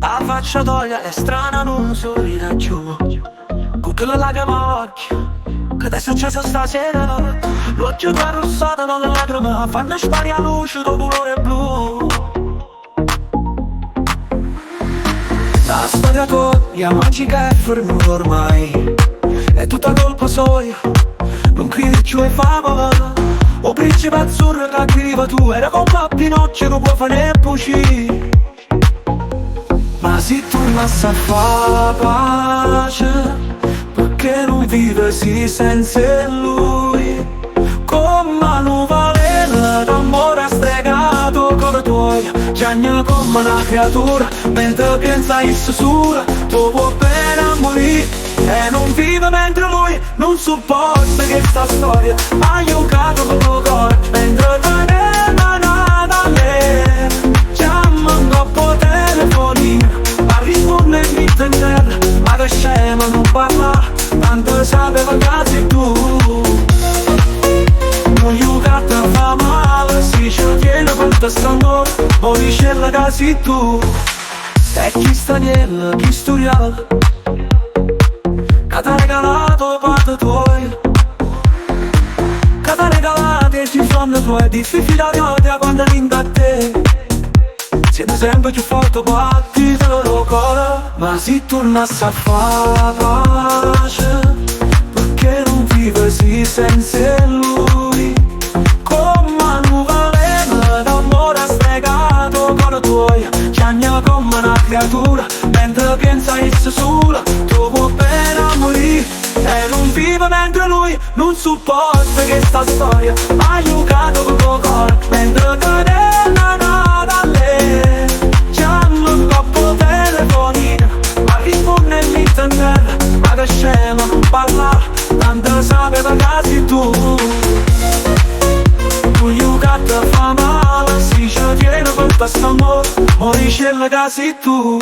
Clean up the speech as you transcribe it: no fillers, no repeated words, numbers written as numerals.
La faccia toglia è strana, non sorride giù. Con quella lacrima occhi che ti è successo stasera. L'occhio tua rossata non le lacrime fanno sparire la luce del colore blu. La storia tua magica è fermata ormai. È tutta colpa sua, non credi più ai favole. O principe azzurro che arriva tu, era come a Pinocchio che può fare pucci. Ma se tu non sai fare pace, perché non vivesi senza lui? Come non vale l'amore stregato come tuoi, giagna come una creatura, mentre pensa in sesura, tu puoi bene morire. E non vive mentre lui non supporta che sta storia ha giocato con il cuore, mentre te ne da lei chiama un dopo telefonino, ma risponde in vita in terra, ma che scema non parla, tanto sapeva che sei tu. Non giocate a fa male, si ci tiene quanto st'amore, o dice la che sei tu. E chi sta niente, chi studia che t'ha regalato parte tuoi, che t'ha regalato i sogni tuoi, difficili di odio quando vinca a te. Siete sempre più forte, battite il loro cuore. Ma se tornassi a fare pace, perché non vivessi senza lui? Come non valeva d'amore stregato con i tuoi, chiagna come una creatura, mentre pensa essa sola, tu puoi bene morire. E non vive mentre lui non supporta che sta storia ha giocato con il tuo cuore, mentre te ne da lei chiama un dopo telefonino, ma risponde in vita in terra, ma che scema non parla, tanto sapeva che sei tu. Tu giocate a fa male, si ci tiene con questo amore, o dice che sei tu.